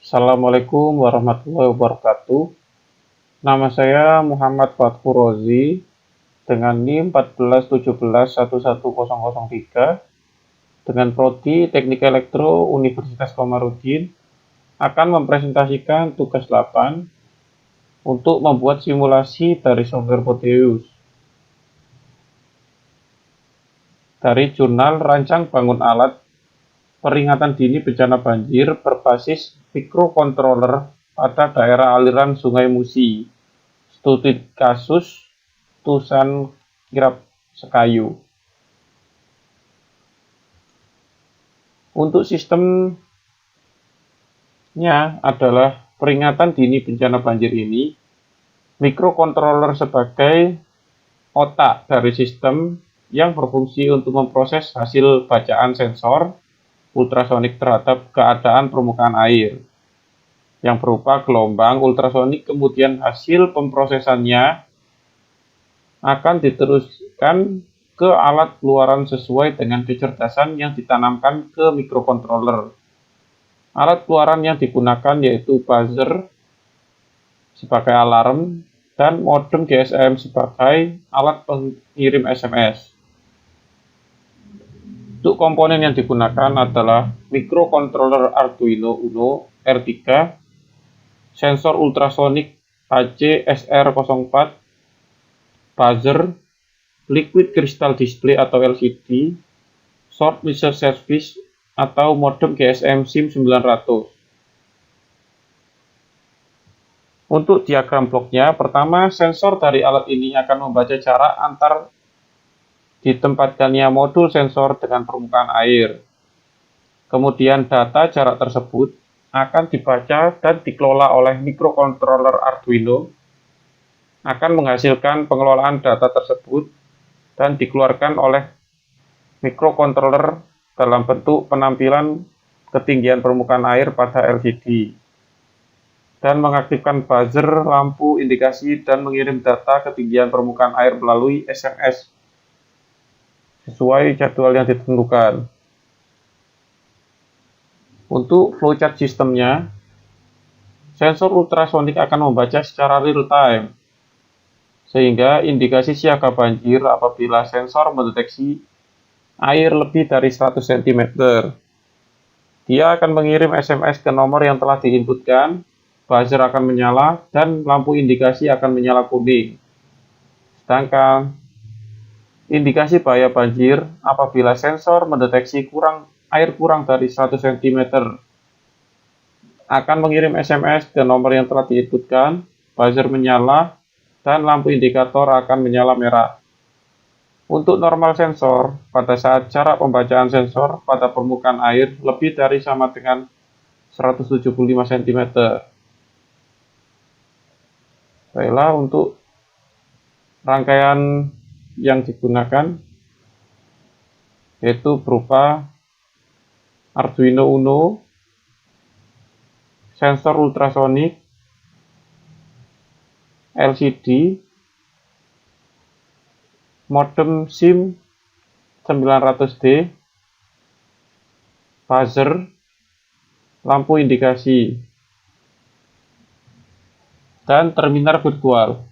Assalamualaikum warahmatullahi wabarakatuh. Nama saya Muhammad Fatkur Rozi dengan NIM 1417111003 dengan prodi Teknik Elektro Universitas Komarudin akan mempresentasikan tugas 8 untuk membuat simulasi dari software Proteus dari jurnal Rancang Bangun Alat Peringatan Dini Bencana Banjir berbasis mikrokontroler pada daerah aliran Sungai Musi, studi kasus Tusan Kirap Sekayu. Untuk sistemnya adalah peringatan dini bencana banjir ini, mikrokontroler sebagai otak dari sistem yang berfungsi untuk memproses hasil bacaan sensor ultrasonik terhadap keadaan permukaan air yang berupa gelombang ultrasonik. Kemudian hasil pemrosesannya akan diteruskan ke alat keluaran sesuai dengan kecerdasan yang ditanamkan ke mikrokontroler. Alat keluaran yang digunakan yaitu buzzer sebagai alarm dan modem GSM sebagai alat pengirim SMS. Untuk komponen yang digunakan adalah mikrokontroler Arduino Uno R3, sensor ultrasonik AC-SR04, buzzer, liquid crystal display atau LCD, short message service atau modem GSM SIM900. Untuk diagram bloknya, pertama sensor dari alat ini akan membaca jarak antar ditempatkannya modul sensor dengan permukaan air. Kemudian data jarak tersebut akan dibaca dan dikelola oleh mikrokontroler Arduino, akan menghasilkan pengelolaan data tersebut dan dikeluarkan oleh mikrokontroler dalam bentuk penampilan ketinggian permukaan air pada LCD dan mengaktifkan buzzer, lampu indikasi dan mengirim data ketinggian permukaan air melalui SMS sesuai jadwal yang ditentukan. Untuk flowchart sistemnya, sensor ultrasonik akan membaca secara real time, sehingga indikasi siaga banjir apabila sensor mendeteksi air lebih dari 100 cm. Dia akan mengirim SMS ke nomor yang telah diinputkan, buzzer akan menyala, dan lampu indikasi akan menyala kuning. Sedangkan indikasi bahaya banjir apabila sensor mendeteksi air kurang dari 100 cm akan mengirim SMS ke nomor yang telah diinputkan, buzzer menyala, dan lampu indikator akan menyala merah. Untuk normal sensor, pada saat jarak pembacaan sensor pada permukaan air lebih dari sama dengan 175 cm. Baiklah, untuk rangkaian yang digunakan yaitu berupa Arduino Uno, sensor ultrasonik, LCD, modem SIM 900D, buzzer, lampu indikasi, dan terminal virtual.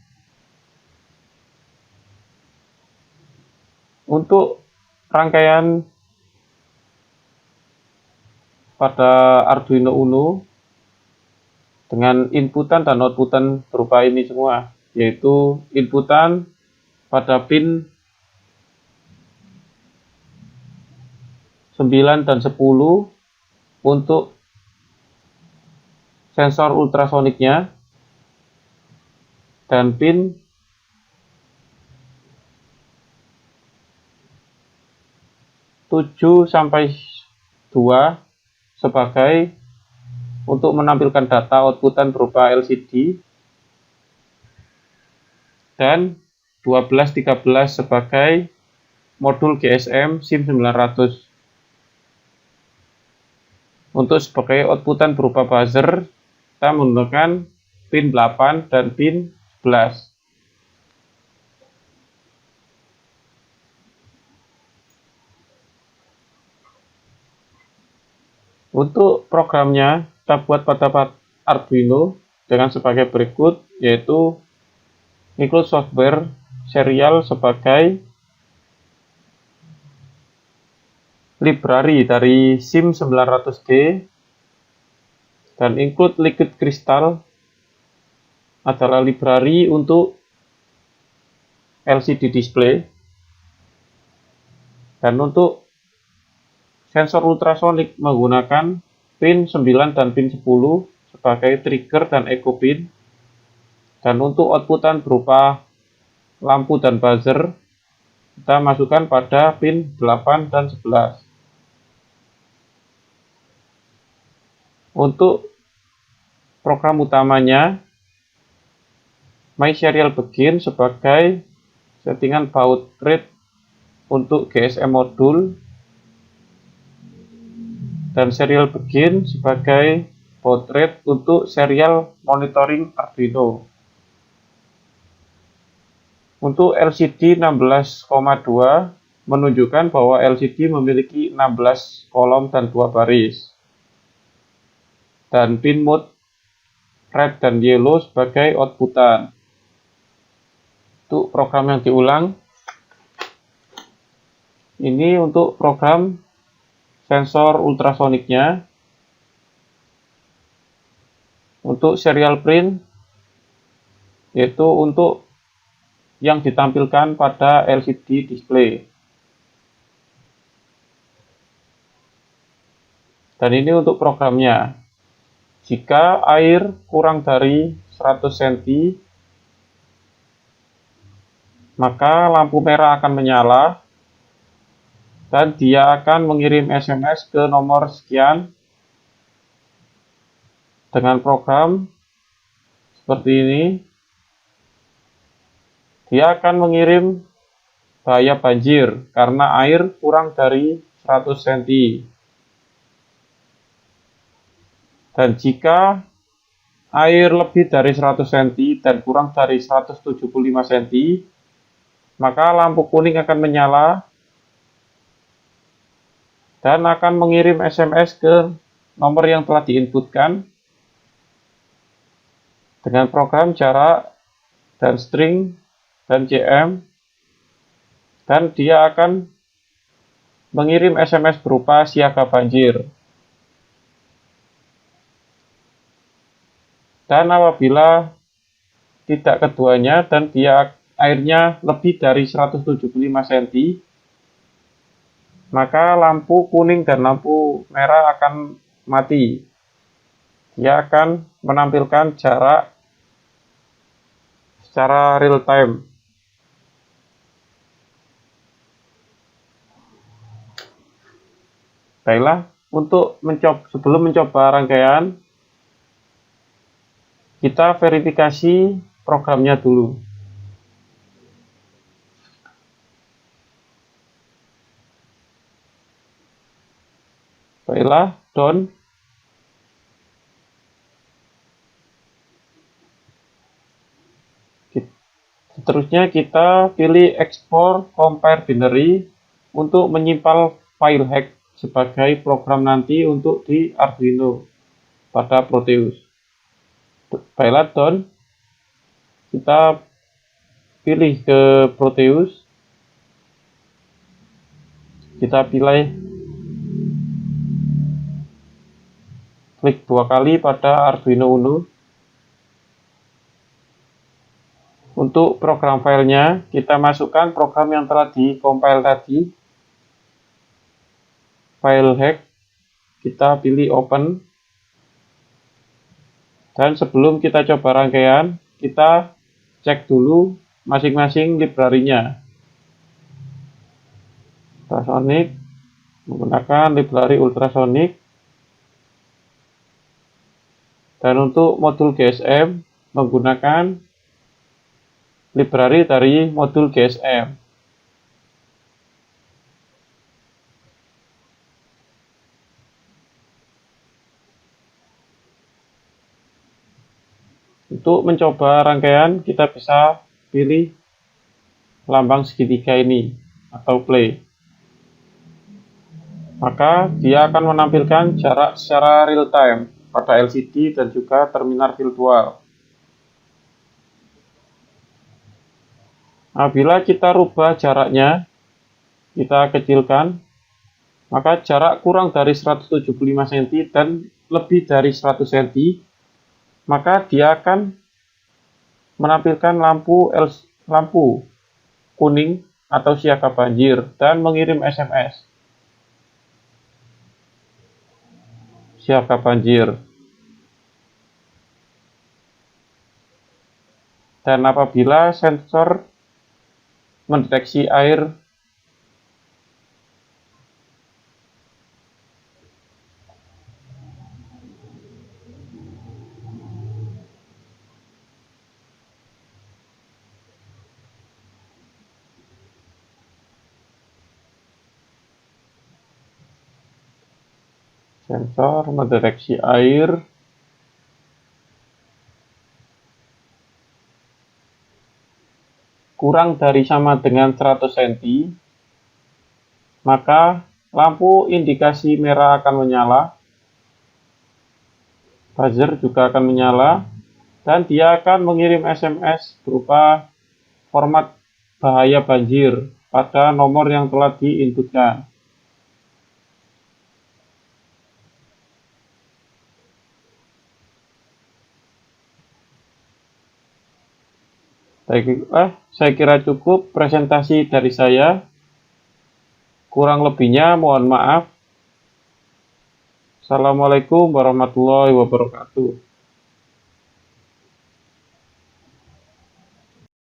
Untuk rangkaian pada Arduino Uno dengan inputan dan outputan berupa ini semua, yaitu inputan pada pin 9 dan 10 untuk sensor ultrasoniknya, dan pin 7 sampai 2 sebagai untuk menampilkan data outputan berupa LCD, dan 12-13 sebagai modul GSM SIM900. Untuk sebagai outputan berupa buzzer, kita menggunakan pin 8 dan pin 11. Untuk programnya, kita buat pada Arduino dengan sebagai berikut, yaitu include software serial sebagai library dari SIM900D dan include liquid crystal adalah library untuk LCD display, dan untuk sensor ultrasonik menggunakan pin 9 dan pin 10 sebagai trigger dan echo pin, dan untuk outputan berupa lampu dan buzzer kita masukkan pada pin 8 dan 11. Untuk program utamanya, My Serial Begin sebagai settingan baud rate untuk GSM modul, dan Serial Begin sebagai baud rate untuk serial monitoring Arduino. Untuk LCD 16,2 menunjukkan bahwa LCD memiliki 16 kolom dan 2 baris. Dan pin mode red dan yellow sebagai outputan. Untuk program yang diulang, ini untuk program sensor ultrasoniknya. Untuk serial print, yaitu untuk yang ditampilkan pada LCD display. Dan ini untuk programnya. Jika air kurang dari 100 cm, maka lampu merah akan menyala dan dia akan mengirim SMS ke nomor sekian dengan program seperti ini. Dia akan mengirim bahaya banjir karena air kurang dari 100 cm. Dan jika air lebih dari 100 cm dan kurang dari 175 cm, maka lampu kuning akan menyala dan akan mengirim SMS ke nomor yang telah diinputkan dengan program jarak dan string dan JM, dan dia akan mengirim SMS berupa siaga banjir. Dan apabila tidak keduanya dan dia airnya lebih dari 175 cm, maka lampu kuning dan lampu merah akan mati. Dia akan menampilkan jarak secara real time. Baiklah, sebelum mencoba rangkaian, kita verifikasi programnya dulu. Baiklah, done. Seterusnya kita pilih export compare binary untuk menyimpan file hack sebagai program nanti untuk di Arduino pada Proteus. Baiklah, done. Kita pilih ke Proteus. Kita pilih klik 2 kali pada Arduino Uno. Untuk program filenya, kita masukkan program yang telah di-compile tadi. File hack, kita pilih open. Dan sebelum kita coba rangkaian, kita cek dulu masing-masing library-nya. Ultrasonic, menggunakan library ultrasonic. Dan untuk modul GSM, menggunakan library dari modul GSM. Untuk mencoba rangkaian, kita bisa pilih lambang segitiga ini atau play. Maka dia akan menampilkan jarak secara real time. pada LCD dan juga terminal virtual. Apabila kita rubah jaraknya, kita kecilkan, maka jarak kurang dari 175 cm dan lebih dari 100 cm, maka dia akan menampilkan lampu kuning atau siaga banjir dan mengirim SMS. Siaga banjir. Dan apabila sensor mendeteksi air kurang dari sama dengan 100 cm, maka lampu indikasi merah akan menyala, buzzer juga akan menyala, dan dia akan mengirim SMS berupa format bahaya banjir pada nomor yang telah diinputkan. Saya kira cukup presentasi dari saya. Kurang lebihnya mohon maaf. Assalamualaikum warahmatullahi wabarakatuh.